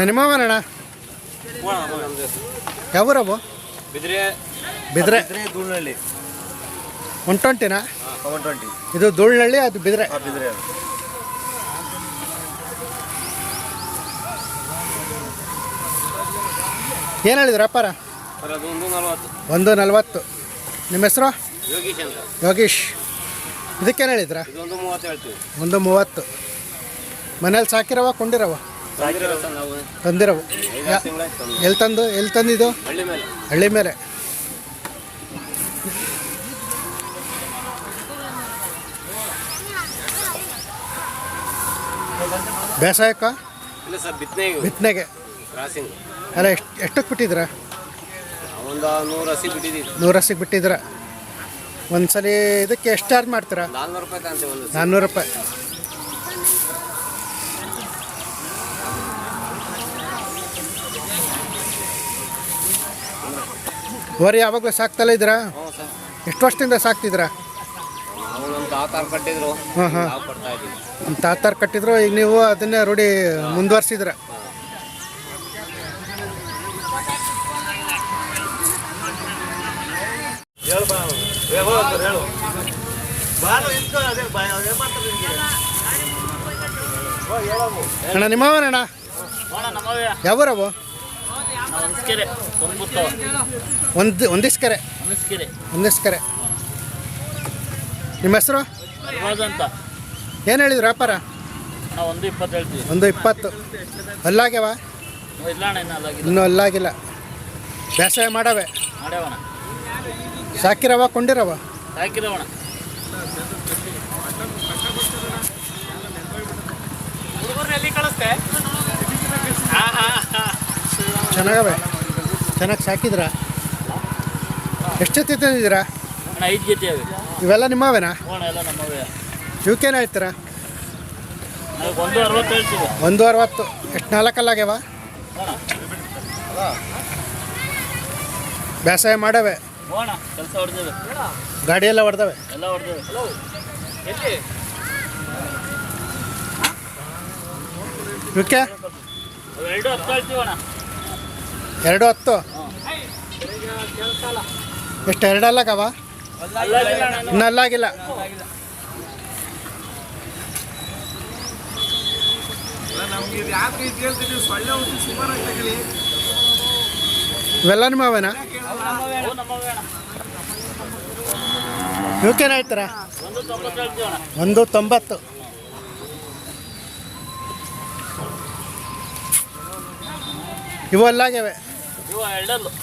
ನಿಮ್ಮವನಣ್ಣ ಯಾವೂರವು? ಬಿದ್ರೆ ಬಿದ್ರೆ ಧೂಳ್ನಳ್ಳಿ 120ನಾ? 120 ಇದು ಧೂಳ್ನಳ್ಳಿ, ಅದು ಬಿದ್ರೆ. ಬಿದ್ರೆ ಏನು ಹೇಳಿದ್ರು ಅಪ್ಪಾರ? ಸರ್ ಅದು 140. 140. ನಿಮ್ಮ ಹೆಸರು? ಯೋಗೀಶ್ ಅಂತ. ಯೋಗೀಶ್. ಇದಕ್ಕೇನು ಹೇಳಿದ್ರ? ಇದು 130 ಹೇಳ್ತೀವಿ. 130. ಮನೇಲಿ ಸಾಕಿರವ ಕೊಂಡಿರವ? ತಂದಿರವು. ಎಲ್ಲಿ ತಂದಿದ್ದು? ಹಳ್ಳಿ ಮೇಲೆ. ಬೇಸಾಯಕ್ಕ? ಇಲ್ಲ ಸರ್, ಬಿತ್ತನೆಗೆ. ಕ್ರಾಸಿಂಗ್ ಅಲ್ಲ, ಎಷ್ಟಕ್ಕೆ ಬಿಟ್ಟಿದ್ರ? ಒಂದು 100 ಹಸಿ ಬಿಟ್ಟಿದ್ದೀವಿ. 100 ಹಸಿಗೆ ಬಿಟ್ಟಿದ್ರ. ಒಂದ್ಸಲಿ ಇದಕ್ಕೆ ಎಷ್ಟು ಚಾರ್ಜ್ ಮಾಡ್ತೀರಾ? 400 ರೂಪಾಯಿ ತಾಂತೀವಿ. 400 ರೂಪಾಯಿ. ವರಿ ಯಾವಾಗಲೂ ಸಾಕ್ತಲ್ಲ ಇದ್ದೀರಾ? ಹ್ಞೂ ಸರ್. ಎಷ್ಟು ವರ್ಷದಿಂದ ಸಾಕ್ತಿದ್ದೀರಾ? ನಾವು ನಮ್ಮ ತಾತಾರು ಕಟ್ಟಿದ್ರು. ಹಾಂ ಹಾಂ. ನಾವು ಕೊಡ್ತಾ ಇದ್ದೀವಿ. ನಮ್ಮ ತಾತಾರು ಕಟ್ಟಿದ್ರು, ಈಗ ನೀವು ಅದನ್ನೇ ರೂಢಿ ಮುಂದುವರ್ಸಿದ್ರ. ಅಣ್ಣ ನಿಮ್ಮವನಣ್ಣ ಯಾವೂರವು? ಒಂದಿಸ್ಕೆರೆ. ನಿಮ್ಮ ಹೆಸರು? ಅಂತ. ಏನು ಹೇಳಿದ್ರು ವ್ಯಾಪಾರ? 120 ಹೇಳ್ತೀವಿ. 120. ಅಲ್ಲಾಗ್ಯವ? ಇನ್ನೂ ಅಲ್ಲಾಗಿಲ್ಲ. ಬೇಸಾಯ ಮಾಡವೆ? ಮಾಡ್ಯಾವಣ. ಸಾಕಿರವ ಕೊಂಡಿರವ? ಸಾಕಿರವಣ. ಚೆನ್ನಾಗವೆ. ಚೆನ್ನಾಗಿ ಸಾಕಿದ್ರ? ಎಷ್ಟು ಜೊತೆ ತಂದಿದ್ದೀರಾ? 5 ಜೊತೆ ಅವೆ. ಇವೆಲ್ಲ ನಿಮ್ಮವೇನಾ? ಎಲ್ಲ ನಮ್ಮವೇ. ಇವಕ್ಕೇನು ಹೇಳ್ತೀರಾ? 160 ಹೇಳ್ತೀವಿ. 160. ಎಷ್ಟು ನಾಲ್ಕಲ್ಲಾಗ್ಯವ? ಬೇಸಾಯ ಮಾಡವೆ? ಹೋಣ ಕೆಲಸ ಹೊಡೆದೇವೆ. ಗಾಡಿ ಎಲ್ಲ ಹೊಡೆದವೆ? ಎಲ್ಲ ಹೊಡೆದೇವೆ. ಇವಕ್ಕೆ 210 ಹೇಳ್ತೀವಣ್ಣ. 210. ಎಷ್ಟು 2 ಅಲ್ಲಾಗವ? ಇನ್ನೂ ಅಲ್ಲಾಗಿಲ್ಲ. ಇವೆಲ್ಲ ನಿಮ್ಮವೇನಾ? ಇವಕ್ಕೇನು ಹೇಳ್ತಾರ? 190. ಇವು ಅಲ್ಲಾಗ್ಯವೆ?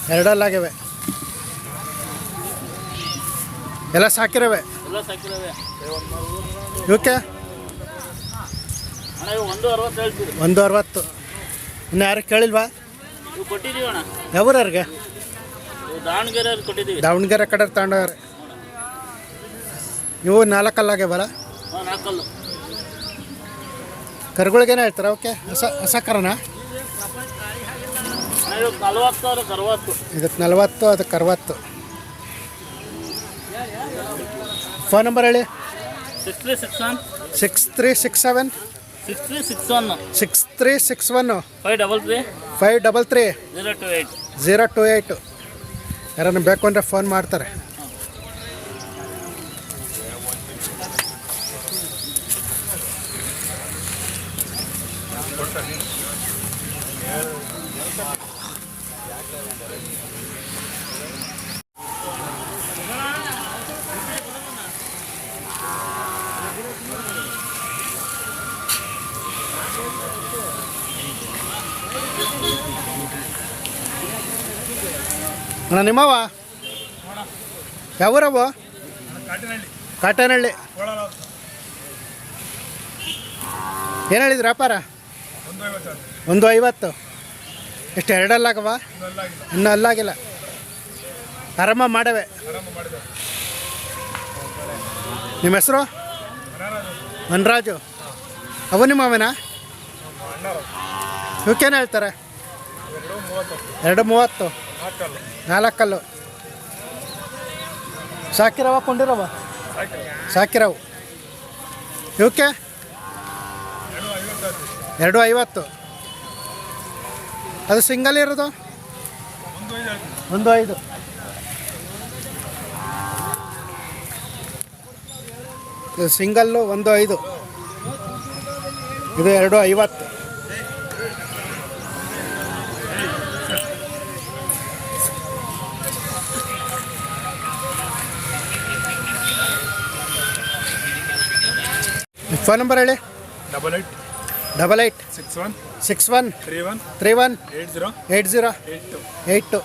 2 ಅಲ್ಲಾಗ್ಯವೆ. ಎಲ್ಲ ಸಾಕಿರವೆ? ಇವಕ್ಕೆ 160. ಇನ್ನು ಯಾರು ಕೇಳಿಲ್ವಾ? ಕೊಟ್ಟಿದ್ದೀವಿ ಅಣ್ಣ. ಯಾವ್ರಿಗೆ? ದಾವಣಗೆರೆ ಕೊಟ್ಟಿದ್ದೀವಿ. ದಾವಣಗೆರೆ ಕಡೆ ತಗೊಂಡವ್ರೆ. ಇವು 4 ಅಲ್ಲಾಗ್ಯವಲ್ಲ? 4 ಕರುಗಳಿಗೇನು ಹೇಳ್ತಾರೆ ಅವಕ್ಕೆ? ಹೊಸ ಕರನ? 40 ಇದಕ್ಕೆ 40, ಅದಕ್ಕೆ 60. ಫೋನ್ ನಂಬರ್ ಹೇಳಿ. 6361 6367 6361 6361 533 533 028 028. ಯಾರನ್ನು ಬೇಕು ಅಂದರೆ ಫೋನ್ ಮಾಡ್ತಾರೆ. ಅಣ್ಣ ನಿಮ್ಮವ ಯಾವೂರವು? ಕಾಟನಹಳ್ಳಿ. ಏನು ಹೇಳಿದ್ರು ವ್ಯಾಪಾರ? 150. ಎಷ್ಟು 2 ಅಲ್ಲಾಗವ? ಇನ್ನೂ ಅಲ್ಲಾಗಿಲ್ಲ. ಆರಾಮ ಮಾಡವೆ? ನಿಮ್ಮ ಹೆಸರು? ಮನ್ರಾಜು. ಅವು ನಿಮ್ಮವೇನಾ? ಇವಕ್ಕೇನು ಹೇಳ್ತಾರೆ? 230. 4 ಸಾಕಿರವ ಕೊಂಡಿರವ? ಸಾಕಿರವು. ಇವಕ್ಕೆ 250. ಅದು ಸಿಂಗಲ್ ಇರೋದು 1.5. ಇದು ಸಿಂಗಲ್ಲು 1.5. ಇದು 2.50. ಫೋನ್ ನಂಬರ್ ಹೇಳಿ. 88 61 31 80 82.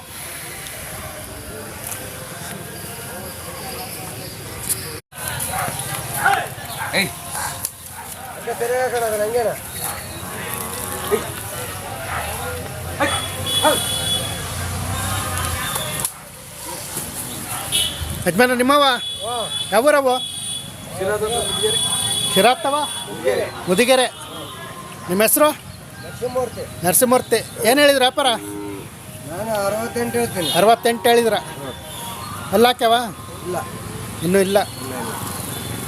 ಯಜಮಾನ ನಿಮ್ಮವ ಯಾವೂರವು? ಶಿರಾತ್ತವ ಮುದಿಗೆರೆ. ನಿಮ್ಮ ಹೆಸರು? ನರಸಿಂಹಮೂರ್ತಿ. ಏನು ಹೇಳಿದ್ರಿ ವ್ಯಾಪಾರ? ನಾನು 68 ಹೇಳ್ತೀನಿ. 68 ಹೇಳಿದ್ರ? ಅಲ್ಲ ಹಾಕ್ಯಾವ? ಇಲ್ಲ, ಇನ್ನೂ ಇಲ್ಲ.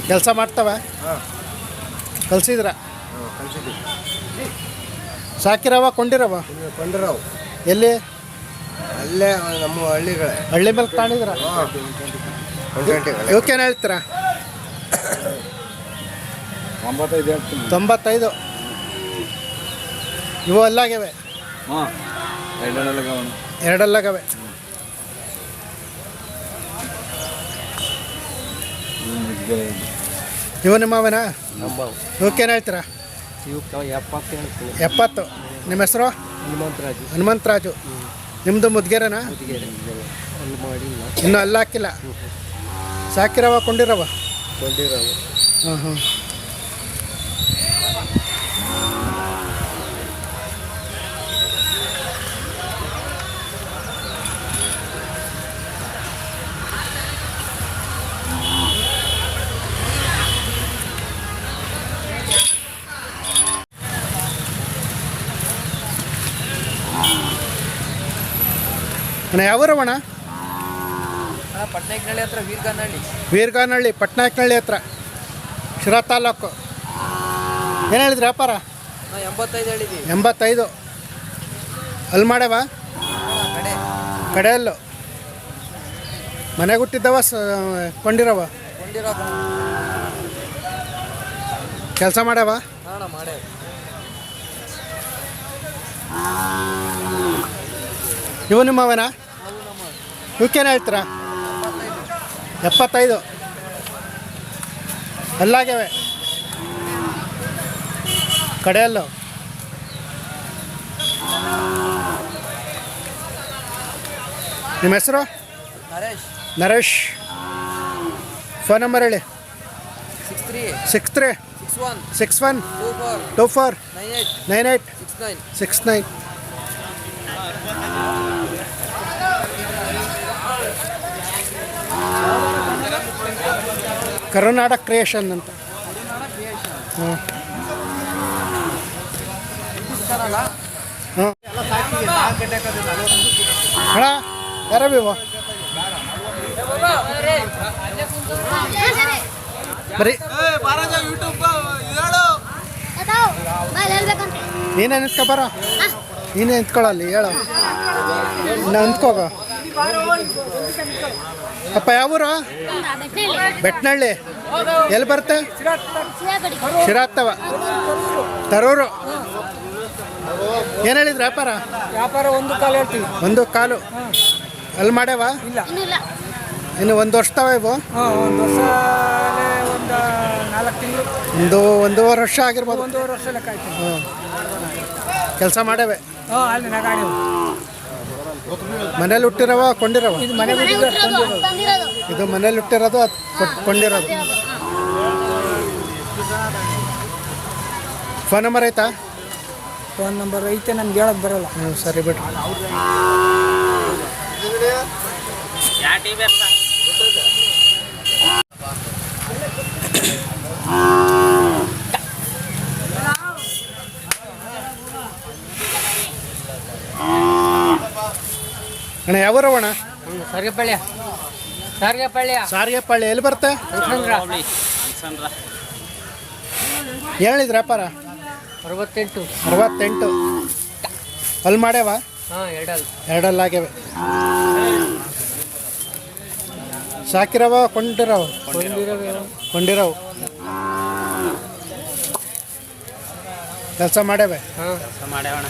ಕೆಲಸ ಮಾಡ್ತಾವ? ಕಲ್ಸಿದ್ರ? ಕಳಿಸಿದ್ವಿ. ಸಾಕಿರವ ಕೊಂಡಿರವ? ಕೊಂಡ್ರಾವ್ ಎಲ್ಲಿ? ಅಲ್ಲೇ ನಮ್ಮ ಹಳ್ಳಿಗಳೇ. ಹಳ್ಳಿ ಮೇಲೆ ತಾಣಿದ್ರ? ಇವಕ್ಕೇನು ಹೇಳ್ತೀರಾ? 95. ಇವು ಅಲ್ಲಾಗ್ಯವೆ? ಎರಡಲ್ಲಾಗವೆ. ಇವು ನಿಮ್ಮವನ? ಇವಕ್ಕೇನು ಹೇಳ್ತೀರಾ? 70. ನಿಮ್ಮ ಹೆಸರು? ಹನುಮಂತರಾಜು. ನಿಮ್ಮದು ಮುದ್ಗೆರೆನಾ? ಇನ್ನೂ ಅಲ್ಲ ಹಾಕಿಲ್ಲ. ಸಾಕಿರವ ಕೊಂಡಿರವ? ಹಾಂ ಹಾಂ. ಅಣ್ಣ ಯಾವೂರವಣ್ಣ? ಪಟ್ನಾಯಕನಹಳ್ಳಿ ಹತ್ರ ವೀರ್ಗಾನಹಳ್ಳಿ ಪಟ್ನಾಯಕನಹಳ್ಳಿ ಹತ್ರ, ಶಿರಾ ತಾಲೂಕು. ಏನು ಹೇಳಿದ್ರಿ ವ್ಯಾಪಾರ? 85 ಹೇಳಿದ್ವಿ. 85. ಅಲ್ಲಿ ಮಾಡ್ಯಾವ? ಕಡೆಯಲ್ಲು ಮನೆಗೆ ಹುಟ್ಟಿದ್ದವ ಕೊಂಡಿರವ? ಕೆಲಸ ಮಾಡ್ಯಾವ? ಇವು ನಿಮ್ಮವನ? ಇವಕ್ಕೇನು ಹೇಳ್ತೀರಾ? 75. ಅಲ್ಲಾಗ್ಯವೆ ಕಡೆಯಲ್ಲು. ನಿಮ್ಮ ಹೆಸರು? ನರೇಶ್. ಫೋನ್ ನಂಬರ್ ಹೇಳಿ. 63 61 24 98 69. ಕರ್ನಾಟಕ ಕ್ರಿಯೇಷನ್ ಅಂತ. ಹಾಂ ಹಾಂ. ಅಣ್ಣ ಯಾರವಿವು? ಬರೀ ನೀನೇ ನಿಂತ್ಕೊ ಬರೋ. ನೀನೇ ನಿಂತ್ಕೊಳ್ಳಲ್ಲಿ ಹೇಳು. ಇನ್ನು ನಿಂತ್ಕೋಗ. ಅಪ್ಪ ಯಾವೂರು? ಬೆಟ್ನಳ್ಳಿ. ಎಲ್ಲಿ ಬರುತ್ತೆ? ಶಿರಾತ್ತವ ತರೂರು. ಏನು ಹೇಳಿದ್ರಿ ವ್ಯಾಪಾರ? 1 ಕಾಲು ಹೇಳ್ತೀವಿ. 1 ಕಾಲು. ಅಲ್ಲಿ ಮಾಡ್ಯಾವ? ಇನ್ನು 1 ವರ್ಷ ತವ ಇವು? 1 ವರ್ಷ, 4 ತಿಂಗಳು, 1.5 ವರ್ಷ ಆಗಿರ್ಬೋದು. 1.5 ವರ್ಷ ಲೆಕ್ಕ ಆಯ್ತು. ಹ್ಞೂ ಕೆಲಸ ಮಾಡ್ಯಾವೆ? ಅಲ್ಲಿ ನಗಾಡಿ ಮನೇಲಿ ಹುಟ್ಟಿರವ ಕೊಂಡಿರವ? ಇದು ಮನೆ ಇದು ಮನೇಲಿ ಹುಟ್ಟಿರೋದು ಅದು ಕೊಂಡಿರೋದು. ಫೋನ್ ನಂಬರ್ ಐತಾ? ಫೋನ್ ನಂಬರ್ ಐತೆ, ನನ್ಗೆ ಹೇಳೋದು ಬರೋಲ್ಲ. ಹ್ಞೂ ಸರಿ ಬಿಡ್ರಿ. ಅಣ್ಣ ಯಾವೂರವಣ್ಣ? ಸಾರಿಗೆಪಾಳ್ಯ. ಎಲ್ಲಿ ಬರುತ್ತೆ? ಹೇಳಿದ್ರಿ ವ್ಯಾಪಾರ? 68. 68. ಅಲ್ಲಿ ಮಾಡ್ಯಾವ ಹಾಂ ಎರಡಲ್ಲ ಎರಡಲ್ಲಿ ಆಗ್ಯಾವೆ ಸಾಕಿರವ ಕೊಂಡಿರವ ಕೊಂಡಿರವು ಕೆಲಸ ಮಾಡ್ಯಾವೆ ಹಾಂ ಮಾಡ್ಯಾವಣ.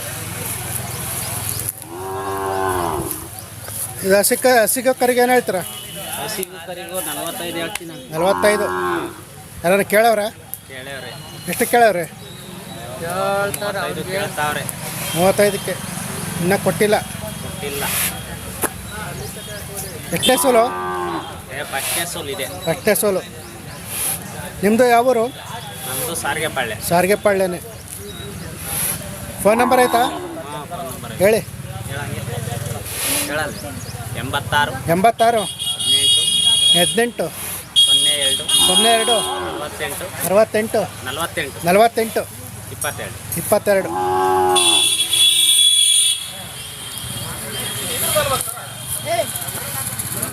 ಇದು ಹಸಿಗೆ ಕರಿಗೆ ಏನು ಹೇಳ್ತೀರ? ಹಸಿಗೂ ಕರಿಗೂ 45 ಹೇಳ್ತೀನಿ. 45. ಯಾರು ಕೇಳವ್ರ? ಕೇಳ್ಯಾವ್ರಿ. ಎಷ್ಟು ಕೇಳವ್ರಿ? ಕೇಳ್ತಾವ್ರೆ. 35ಕ್ಕೆ ಇನ್ನೂ ಕೊಟ್ಟಿಲ್ಲ. ಇಲ್ಲ. ಎಷ್ಟೇ ಸೋಲು? ಫಸ್ಟ್ನೇ ಸೋಲ್ ಇದೆ. ಅಷ್ಟೇ ಸೋಲು. ನಿಮ್ಮದು ಯಾವ ಊರು? ನಮ್ಮದು ಸಾರಿಗೆಪಾಳ್ಯ. ಸಾರಿಗೆಪಾಳ್ಯನೇ. ಫೋನ್ ನಂಬರ್ ಆಯ್ತಾ? ಹಾಂ, ಫೋನ್ ನಂಬರ್ ಹೇಳಿ. ಹೇಳಲ್ಲ. 86 86 18 18 02 02 68 68 48 48 22. 22.